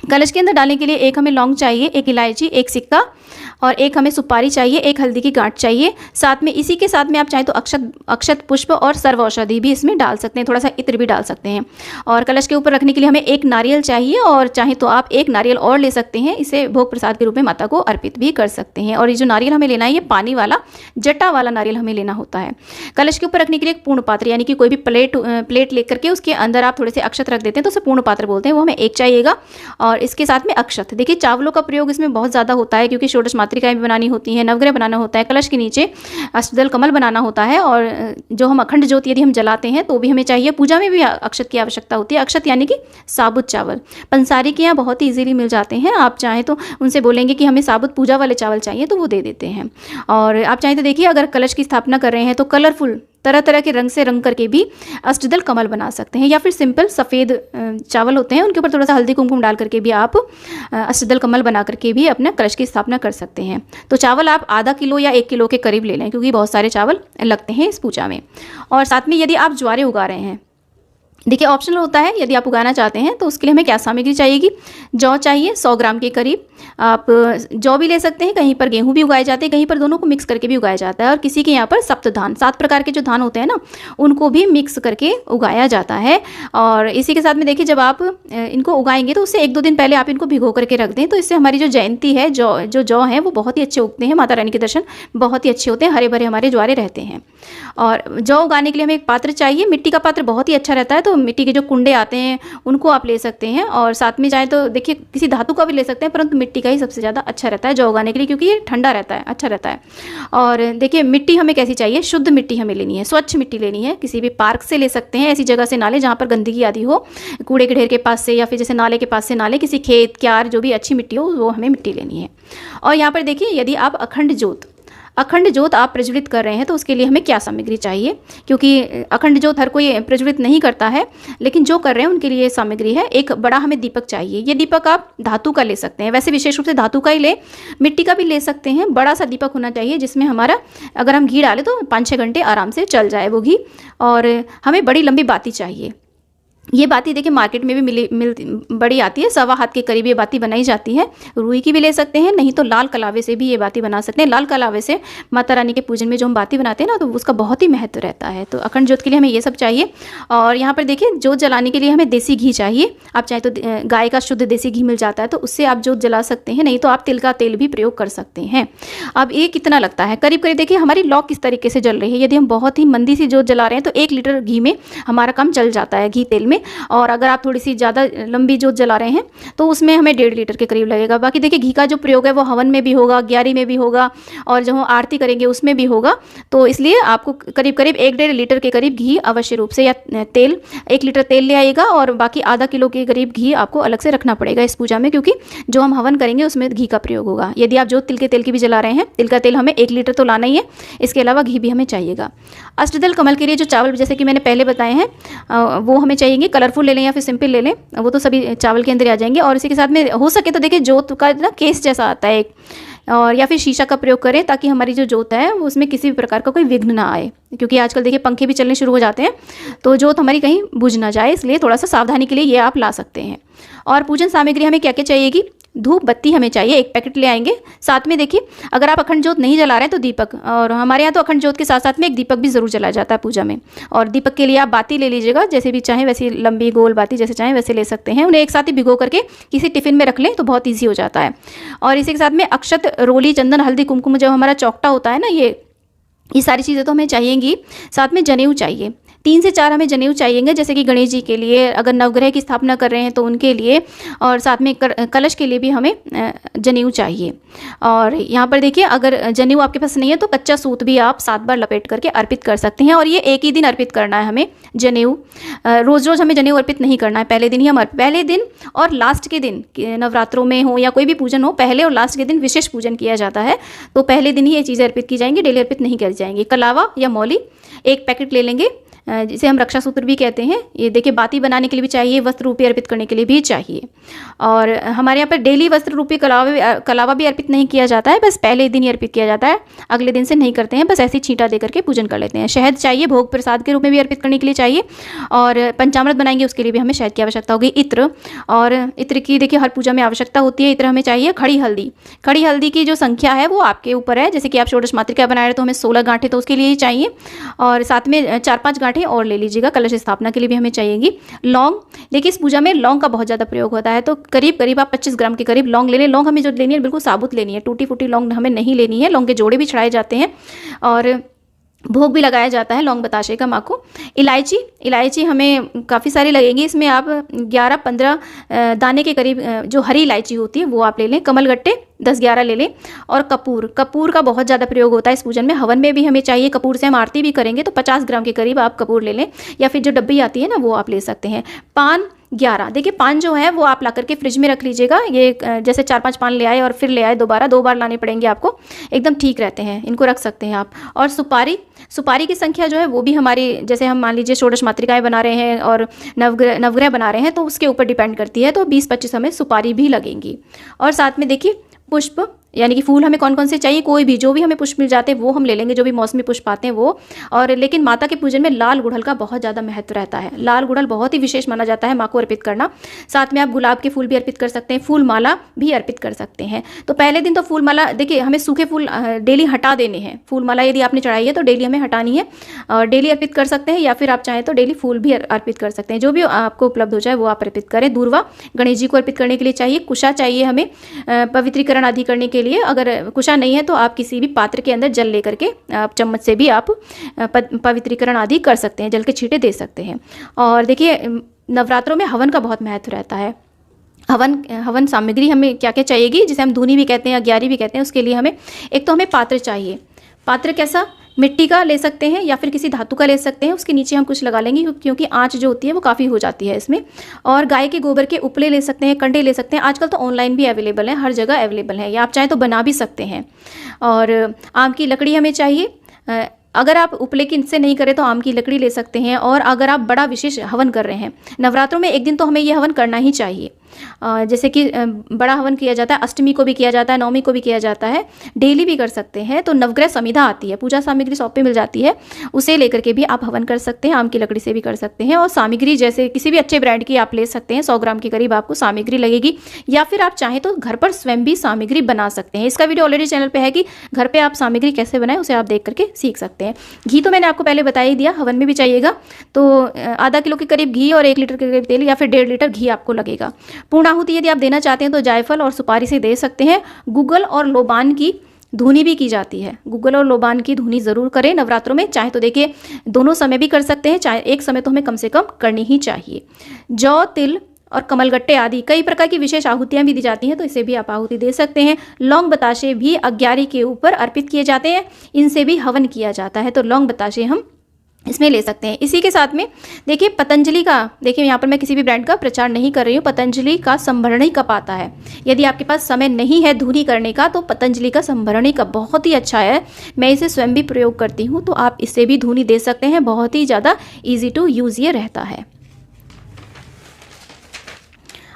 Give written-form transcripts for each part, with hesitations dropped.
कलश के अंदर डालने के लिए एक हमें लौंग चाहिए, एक इलायची, एक सिक्का और एक हमें सुपारी चाहिए, एक हल्दी की गांठ चाहिए। साथ में इसी के साथ में आप चाहें तो अक्षत पुष्प और सर्व औषधि भी इसमें डाल सकते हैं, थोड़ा सा इत्र भी डाल सकते हैं। और कलश के ऊपर रखने के लिए हमें एक नारियल चाहिए और चाहे तो आप एक नारियल और ले सकते हैं, इसे भोग प्रसाद के रूप में माता को अर्पित भी कर सकते हैं। और ये जो नारियल हमें लेना है ये पानी वाला जटा वाला नारियल हमें लेना होता है। कलश के ऊपर रखने के लिए एक पूर्ण पात्र यानी कि कोई भी प्लेट लेकर के उसके अंदर आप थोड़े से अक्षत रख देते हैं तो उसे पूर्ण पात्र बोलते हैं, वो हमें एक चाहिएगा। और इसके साथ में अक्षत, देखिए चावलों का प्रयोग इसमें बहुत ज़्यादा होता है क्योंकि षोडश मातृकाएं भी बनानी होती हैं, नवग्रह बनाना होता है, कलश के नीचे अष्टदल कमल बनाना होता है और जो हम अखंड ज्योत यदि हम जलाते हैं तो भी हमें चाहिए। पूजा में भी अक्षत की आवश्यकता होती है। अक्षत यानी कि साबुत चावल पंसारी के यहाँ बहुत ही ईजिली मिल जाते हैं, आप चाहें तो उनसे बोलेंगे कि हमें साबुत पूजा वाले चावल चाहिए तो वो दे देते हैं। और आप चाहें तो देखिए अगर कलश की स्थापना कर रहे हैं तो कलरफुल तरह तरह के रंग से रंग करके भी अष्टदल कमल बना सकते हैं, या फिर सिंपल सफ़ेद चावल होते हैं उनके ऊपर थोड़ा सा हल्दी कुमकुम डाल करके भी आप अष्टदल कमल बना करके भी अपने कलश की स्थापना कर सकते हैं। तो चावल आप आधा किलो या 1 किलो के करीब ले लें क्योंकि बहुत सारे चावल लगते हैं इस पूजा में। और साथ में यदि आप ज्वारे उगा रहे हैं, देखिए ऑप्शनल होता है, यदि आप उगाना चाहते हैं तो उसके लिए हमें क्या सामग्री चाहिएगी। जौ चाहिए 100 ग्राम के करीब, आप जौ भी ले सकते हैं, कहीं पर गेहूं भी उगाए जाते हैं, कहीं पर दोनों को मिक्स करके भी उगाया जाता है। और किसी के यहाँ पर सप्तधान 7 प्रकार के जो धान होते हैं ना उनको भी मिक्स करके उगाया जाता है। और इसी के साथ में देखिए जब आप इनको उगाएंगे तो उससे 1-2 दिन पहले आप इनको भिगो करके रख दें, तो इससे हमारी जो जयंती है जौ है वो बहुत ही अच्छे उगते हैं, माता रानी के दर्शन बहुत ही अच्छे होते हैं, हरे भरे हमारे ज्वारे रहते हैं। और जौ उगाने के लिए हमें एक पात्र चाहिए, मिट्टी का पात्र बहुत ही अच्छा रहता है, तो मिट्टी के जो कुंडे आते हैं उनको आप ले सकते हैं। और साथ में चाहे तो देखिए किसी धातु का भी ले सकते हैं, परंतु मिट्टी का ही सबसे ज़्यादा अच्छा रहता है जौ उगाने के लिए क्योंकि ये ठंडा रहता है, अच्छा रहता है। और देखिए मिट्टी हमें कैसी चाहिए, शुद्ध मिट्टी हमें लेनी है, स्वच्छ मिट्टी लेनी है, किसी भी पार्क से ले सकते हैं, ऐसी जगह से ना लें जहाँ पर गंदगी आदि हो, कूड़े के ढेर के पास से या फिर जैसे नाले के पास से ना लें, किसी खेत क्यार जो भी अच्छी मिट्टी हो वो हमें मिट्टी लेनी है। और यहाँ पर देखिए यदि आप अखंड ज्योत आप प्रज्वलित कर रहे हैं तो उसके लिए हमें क्या सामग्री चाहिए, क्योंकि अखंड ज्योत हर कोई प्रज्वलित नहीं करता है, लेकिन जो कर रहे हैं उनके लिए सामग्री है। एक बड़ा हमें दीपक चाहिए, ये दीपक आप धातु का ले सकते हैं, वैसे विशेष रूप से धातु का ही ले, मिट्टी का भी ले सकते हैं। बड़ा सा दीपक होना चाहिए जिसमें हमारा अगर हम घी डालें तो 5-6 घंटे आराम से चल जाए वो घी। और हमें बड़ी लंबी बाती चाहिए, ये बाती देखिए मार्केट में भी बड़ी आती है, 1.25 हाथ के करीब ये बाती बनाई जाती है। रुई की भी ले सकते हैं, नहीं तो लाल कलावे से भी ये बाती बना सकते हैं। लाल कलावे से माता रानी के पूजन में जो हम बाती बनाते हैं ना तो उसका बहुत ही महत्व रहता है। तो अखंड ज्योत के लिए हमें ये सब चाहिए। और यहाँ पर देखिए ज्योत जलाने के लिए हमें देसी घी चाहिए, आप चाहे तो गाय का शुद्ध देसी घी मिल जाता है तो उससे आप ज्योत जला सकते हैं, नहीं तो आप तिल का तेल भी प्रयोग कर सकते हैं। अब ये कितना लगता है, करीब करीब देखिए हमारी लौ किस तरीके से जल रही है। यदि हम बहुत ही मंदी सी ज्योत जला रहे हैं तो 1 लीटर घी में हमारा काम चल जाता है, घी तेल में। और अगर आप थोड़ी सी ज़्यादा लंबी ज्योत जला रहे हैं तो उसमें हमें 1.5 लीटर के करीब लगेगा। बाकी देखिए घी का जो प्रयोग है वो हवन में भी होगा, ग्यारी में भी होगा और जो हम आरती करेंगे उसमें भी होगा, तो इसलिए आपको करीब करीब 1-1.5 लीटर के करीब घी अवश्य रूप से, या तेल 1 लीटर तेल ले आइएगा और बाकी आधा किलो के करीब घी आपको अलग से रखना पड़ेगा इस पूजा में, क्योंकि जो हम हवन करेंगे उसमें घी का प्रयोग होगा। यदि आप जो तिल के तेल की भी जला रहे हैं, तिल का तेल हमें 1 लीटर तो लाना ही है, इसके अलावा घी भी हमें चाहिएगा। अष्टदल कमल के लिए जो चावल जैसे कि मैंने पहले बताए हैं वो हमें चाहिए, कलरफुल ले लें या फिर सिंपल ले लें, वो तो सभी चावल के अंदर आ जाएंगे। और इसी के साथ में हो सके तो देखिए जोत का ना केस जैसा आता है एक, और या फिर शीशा का प्रयोग करें ताकि हमारी जो जोत है वो उसमें किसी भी प्रकार का कोई विघ्न ना आए, क्योंकि आजकल देखिए पंखे भी चलने शुरू हो जाते हैं तो जोत हमारी कहीं बुझ ना जाए, इसलिए थोड़ा सा सावधानी के लिए ये आप ला सकते हैं। और पूजन सामग्री हमें क्या क्या चाहिएगी, धूप बत्ती हमें चाहिए, 1 पैकेट ले आएंगे। साथ में देखिए अगर आप अखंड ज्योत नहीं जला रहे हैं तो दीपक, और हमारे यहाँ तो अखंड ज्योत के साथ साथ में एक दीपक भी जरूर जलाया जाता है पूजा में। और दीपक के लिए आप बाती ले लीजिएगा, जैसे भी चाहें वैसी लंबी गोल बाती जैसे चाहें वैसे ले सकते हैं। उन्हें एक साथ ही भिगो करके किसी टिफिन में रख लें तो बहुत ईजी हो जाता है। और इसी के साथ में अक्षत, रोली, चंदन, हल्दी, कुमकुम, जो हमारा चौकटा होता है ना, ये सारी चीज़ें तो हमें चाहिएंगी। साथ में जनेऊ चाहिए, 3 से 4 हमें जनेऊ चाहिएंगे, जैसे कि गणेश जी के लिए, अगर नवग्रह की स्थापना कर रहे हैं तो उनके लिए, और साथ में कलश के लिए भी हमें जनेऊ चाहिए। और यहाँ पर देखिए अगर जनेऊ आपके पास नहीं है तो कच्चा सूत भी आप 7 बार लपेट करके अर्पित कर सकते हैं। और ये एक ही दिन अर्पित करना है हमें जनेऊ, रोज़ रोज़ हमें जनेऊ अर्पित नहीं करना है, पहले दिन ही हम पहले दिन और लास्ट के दिन, नवरात्रों में हो या कोई भी पूजन हो, पहले और लास्ट के दिन विशेष पूजन किया जाता है, तो पहले दिन ही ये चीज़ें अर्पित की जाएंगी, डेली अर्पित नहीं करी जाएंगी। कलावा या मौली 1 पैकेट ले लेंगे, जिसे हम रक्षा सूत्र भी कहते हैं। ये देखिए बाती बनाने के लिए भी चाहिए, वस्त्र रूपी अर्पित करने के लिए भी चाहिए। और हमारे यहाँ पर डेली वस्त्र रूपी कलावा भी अर्पित नहीं किया जाता है, बस पहले दिन ही अर्पित किया जाता है, अगले दिन से नहीं करते हैं, बस ऐसे ही छींटा दे करके पूजन कर लेते हैं। शहद चाहिए, भोग प्रसाद के रूप में भी अर्पित करने के लिए चाहिए, और पंचामृत बनाएंगे उसके लिए भी हमें शहद की आवश्यकता होगी। इत्र, और इत्र की देखिए हर पूजा में आवश्यकता होती है। इत्र हमें चाहिए। खड़ी हल्दी, खड़ी हल्दी की जो संख्या है वो आपके ऊपर है, जैसे कि आप षोडश मातृका बना रहे हैं तो हमें 16 गांठें तो उसके लिए ही चाहिए, और साथ में 4-5 गांठें और ले लीजिएगा, कलश स्थापना के लिए भी हमें चाहिएगी। लौंग, देखिए इस पूजा में लौंग का बहुत ज़्यादा प्रयोग होता है, तो करीब करीब आप 25 ग्राम के करीब लौंग ले लें। लौंग हमें जो लेनी है बिल्कुल साबुत लेनी है, टूटी फूटी लौंग हमें नहीं लेनी है। लौंग के जोड़े भी चढ़ाए जाते हैं और भोग भी लगाया जाता है लौंग बताशे का माँ को। इलायची, इलायची हमें काफ़ी सारी लगेंगी, इसमें आप 11-15 दाने के करीब जो हरी इलायची होती है वो आप ले लें। कमलगट्टे 10-11 ले लें। और कपूर, कपूर का बहुत ज़्यादा प्रयोग होता है इस पूजन में, हवन में भी हमें चाहिए। कपूर से हम आरती भी करेंगे तो 50 ग्राम के करीब आप कपूर ले लें, या फिर जो डब्बी आती है ना वो आप ले सकते हैं। पान 11, देखिए पान जो है वो आप ला करके फ्रिज में रख लीजिएगा। ये जैसे 4-5 पान ले आए और फिर ले आए दोबारा, 2 बार लाने पड़ेंगे आपको, एकदम ठीक रहते हैं, इनको रख सकते हैं आप। और सुपारी, सुपारी की संख्या जो है वो भी हमारी, जैसे हम मान लीजिए षोडश मातृकाएं बना रहे हैं और नवग्रह बना रहे हैं तो उसके ऊपर डिपेंड करती है, तो 20-25 हमें सुपारी भी लगेंगी। और साथ में देखिए पुष्प, यानी कि फूल हमें कौन कौन से चाहिए, कोई भी जो भी हमें पुष्प मिल जाते हैं वो हम ले लेंगे, जो भी मौसमी पुष्प आते हैं वो। और लेकिन माता के पूजन में लाल गुड़हल का बहुत ज़्यादा महत्व रहता है, लाल गुड़हल बहुत ही विशेष माना जाता है माँ को अर्पित करना। साथ में आप गुलाब के फूल भी अर्पित कर सकते हैं, फूल माला भी अर्पित कर सकते हैं। तो पहले दिन तो फूल माला, देखिए हमें सूखे फूल डेली हटा देने हैं, फूल माला यदि आपने चढ़ाई है तो डेली हमें हटानी है, और डेली अर्पित कर सकते हैं, या फिर आप चाहें तो डेली फूल भी अर्पित कर सकते हैं, जो भी आपको उपलब्ध हो जाए वो आप अर्पित करें। दूर्वा गणेश जी को अर्पित करने के लिए चाहिए। कुशा चाहिए हमें पवित्रीकरण आदि करने के लिए, अगर कुशा नहीं है तो आप किसी भी पात्र के अंदर जल लेकर के आप चम्मच से भी आप पवित्रीकरण आदि कर सकते हैं, जल के छींटे दे सकते हैं। और देखिए नवरात्रों में हवन का बहुत महत्व रहता है। हवन सामग्री हमें क्या क्या चाहिएगी, जिसे हम धूनी भी कहते हैं, अग्यारी भी कहते हैं, उसके लिए हमें एक तो हमें पात्र चाहिए। पात्र कैसा, मिट्टी का ले सकते हैं या फिर किसी धातु का ले सकते हैं, उसके नीचे हम कुछ लगा लेंगे क्योंकि आंच जो होती है वो काफ़ी हो जाती है इसमें। और गाय के गोबर के उपले ले सकते हैं, कंडे ले सकते हैं, आजकल तो ऑनलाइन भी अवेलेबल है, हर जगह अवेलेबल है, या आप चाहें तो बना भी सकते हैं। और आम की लकड़ी हमें चाहिए, अगर आप उपले की से नहीं करें तो आम की लकड़ी ले सकते हैं। और अगर आप बड़ा विशेष हवन कर रहे हैं नवरात्रों में, एक दिन तो हमें ये हवन करना ही चाहिए, जैसे कि बड़ा हवन किया जाता है, अष्टमी को भी किया जाता है, नवमी को भी किया जाता है, डेली भी कर सकते हैं। तो नवग्रह समिधा आती है, पूजा सामग्री शॉप पे मिल जाती है, उसे लेकर के भी आप हवन कर सकते हैं, आम की लकड़ी से भी कर सकते हैं। और सामग्री जैसे किसी भी अच्छे ब्रांड की आप ले सकते हैं, 100 ग्राम के करीब आपको सामग्री लगेगी, या फिर आप चाहें तो घर पर स्वयं भी सामग्री बना सकते हैं। इसका वीडियो ऑलरेडी चैनल पर है कि घर पर आप सामग्री कैसे बनाएं, उसे आप देख करके सीख सकते हैं। घी तो मैंने आपको पहले बता ही दिया, हवन में भी चाहिएगा, तो आधा किलो के करीब घी और 1 लीटर के करीब तेल या फिर 1.5 लीटर घी आपको लगेगा। पूर्णाहुति यदि आप देना चाहते हैं तो जायफल और सुपारी से दे सकते हैं। गुग्गल और लोबान की धुनी भी की जाती है, गुग्गल और लोबान की धुनी ज़रूर करें नवरात्रों में, चाहे तो देखिए दोनों समय भी कर सकते हैं, चाहे एक समय तो हमें कम से कम करनी ही चाहिए। जौ, तिल और कमलगट्टे आदि कई प्रकार की विशेष आहुतियाँ भी दी जाती हैं, तो इसे भी आप आहुति दे सकते हैं। लौंग बताशे भी अग्यारी के ऊपर अर्पित किए जाते हैं, इनसे भी हवन किया जाता है, तो लौंग बताशे हम इसमें ले सकते हैं। इसी के साथ में देखिए पतंजलि का, देखिए यहाँ पर मैं किसी भी ब्रांड का प्रचार नहीं कर रही हूँ, पतंजलि का संभरणी कप आता है। यदि आपके पास समय नहीं है धुनी करने का तो पतंजलि का संभरणी कप बहुत ही अच्छा है, मैं इसे स्वयं भी प्रयोग करती हूँ, तो आप इससे भी धुनी दे सकते हैं, बहुत ही ज़्यादा ईजी टू यूज़ ये रहता है।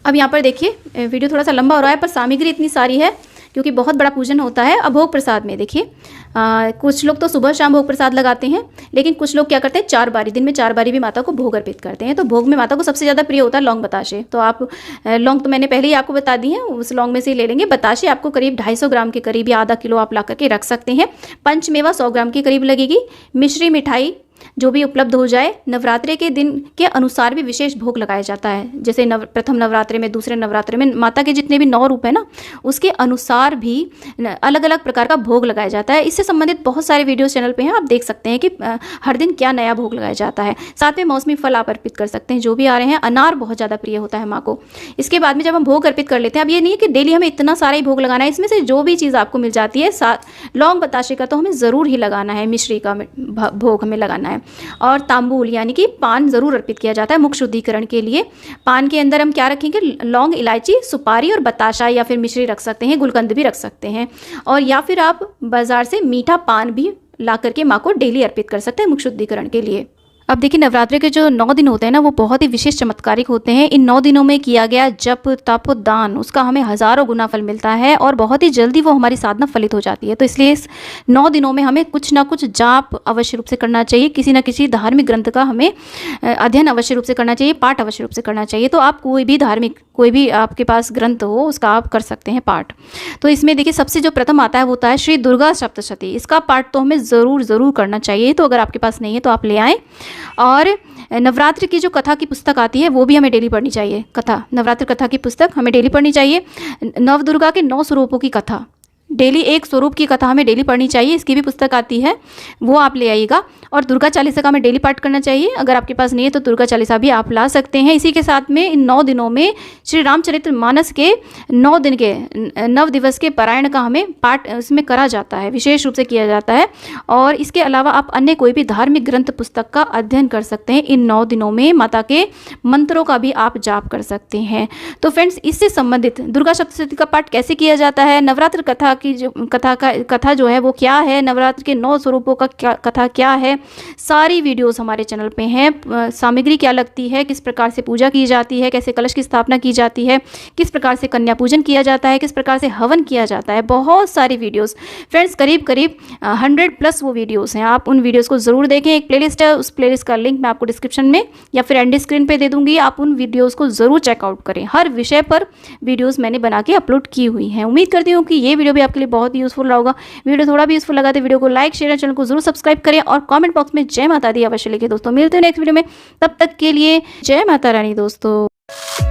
अब यहाँ पर देखिए वीडियो थोड़ा सा लंबा हो रहा है, पर सामग्री इतनी सारी है क्योंकि बहुत बड़ा पूजन होता है। अब भोग प्रसाद में देखिए कुछ लोग तो सुबह शाम भोग प्रसाद लगाते हैं, लेकिन कुछ लोग क्या करते हैं 4 बारी, दिन में 4 बारी भी माता को भोग अर्पित करते हैं। तो भोग में माता को सबसे ज़्यादा प्रिय होता है लौंग बताशे, तो आप लौंग तो मैंने पहले ही आपको बता दी है, उस लौंग में से ले लेंगे। बताशे आपको करीब 250 ग्राम के करीब या आधा किलो आप ला करके रख सकते हैं। पंचमेवा 100 ग्राम के करीब लगेगी। मिश्री मिठाई जो भी उपलब्ध हो जाए। नवरात्रि के दिन के अनुसार भी विशेष भोग लगाया जाता है, जैसे प्रथम नवरात्रि में, दूसरे नवरात्रि में, माता के जितने भी 9 रूप है ना उसके अनुसार भी अलग अलग प्रकार का भोग लगाया जाता है। इससे संबंधित बहुत सारे वीडियोस चैनल पे हैं, आप देख सकते हैं कि हर दिन क्या नया भोग लगाया जाता है। साथ में मौसमी फल आप अर्पित कर सकते हैं जो भी आ रहे हैं। अनार बहुत ज़्यादा प्रिय होता है माँ को। इसके बाद में जब हम भोग अर्पित कर लेते हैं, अब ये नहीं है कि डेली हमें इतना सारा ही भोग लगाना है, इसमें से जो भी चीज़ आपको मिल जाती है, साथ लौंग बताशे का तो हमें ज़रूर ही लगाना है, मिश्री का भोग हमें लगाना है। और तांबूल यानी कि पान ज़रूर अर्पित किया जाता है मुख शुद्धिकरण के लिए। पान के अंदर हम क्या रखेंगे, लौंग, इलायची, सुपारी और बताशा या फिर मिश्री रख सकते हैं, गुलकंद भी रख सकते हैं। और या फिर आप बाज़ार से मीठा पान भी ला करके माँ को डेली अर्पित कर सकते हैं मुख शुद्धिकरण के लिए। अब देखिए, नवरात्रि के जो 9 दिन होते हैं ना, वो बहुत ही विशेष चमत्कारिक होते हैं। इन 9 दिनों में किया गया जप, तप, दान, उसका हमें हज़ारों गुना फल मिलता है और बहुत ही जल्दी वो हमारी साधना फलित हो जाती है। तो इसलिए इस 9 दिनों में हमें कुछ ना कुछ जाप अवश्य रूप से करना चाहिए, किसी न किसी धार्मिक ग्रंथ का हमें अध्ययन अवश्य रूप से करना चाहिए, पाठ अवश्य रूप से करना चाहिए। तो आप कोई भी आपके पास ग्रंथ हो, उसका आप कर सकते हैं पाठ। तो इसमें देखिए, सबसे जो प्रथम आता है वो होता है श्री दुर्गा सप्तशती। इसका पाठ तो हमें ज़रूर करना चाहिए। तो अगर आपके पास नहीं है तो आप ले आएँ। और नवरात्रि की जो कथा की पुस्तक आती है वो भी हमें डेली पढ़नी चाहिए। कथा, नवरात्रि कथा की पुस्तक हमें डेली पढ़नी चाहिए। नव दुर्गा के 9 स्वरूपों की कथा, डेली एक स्वरूप की कथा हमें डेली पढ़नी चाहिए। इसकी भी पुस्तक आती है, वो आप ले आइएगा। और दुर्गा चालीसा का हमें डेली पाठ करना चाहिए। अगर आपके पास नहीं है तो दुर्गा चालीसा भी आप ला सकते हैं। इसी के साथ में इन 9 दिनों में श्री रामचरितमानस के 9 दिन के 9 दिवस के पारायण का हमें पाठ इसमें करा जाता है, विशेष रूप से किया जाता है। और इसके अलावा आप अन्य कोई भी धार्मिक ग्रंथ पुस्तक का अध्ययन कर सकते हैं। इन 9 दिनों में माता के मंत्रों का भी आप जाप कर सकते हैं। तो फ्रेंड्स, इससे संबंधित दुर्गा सप्तशती का पाठ कैसे किया जाता है, नवरात्र कथा की जो कथा जो है वो क्या है, नवरात्र के 9 स्वरूपों का कथा क्या है, सारी वीडियोस हमारे चैनल पे हैं। सामग्री क्या लगती है, किस प्रकार से पूजा की जाती है, कैसे कलश की स्थापना की जाती है, किस प्रकार से कन्या पूजन किया जाता है, किस प्रकार से हवन किया जाता है, बहुत सारी वीडियोस फ्रेंड्स, करीब 100+ वो वीडियोस हैं। आप उन वीडियोस को ज़रूर देखें। एक प्लेलिस्ट है, उस प्लेलिस्ट का लिंक मैं आपको डिस्क्रिप्शन में या फिर एंड स्क्रीन पे दे दूंगी। आप उन वीडियोस को ज़रूर चेकआउट करें। हर विषय पर वीडियोस मैंने बना के अपलोड की हुई हैं। उम्मीद करती हूँ कि ये वीडियो भी आपके लिए बहुत यूजफुल रहा होगा। वीडियो थोड़ा भी यूजफुल लगा तो वीडियो को लाइक, शेयर, चैनल को जरूर सब्सक्राइब करें और कमेंट बॉक्स में जय माता दी अवश्य लिखें। दोस्तों, मिलते हैं नेक्स्ट वीडियो में, तब तक के लिए जय माता रानी दोस्तों।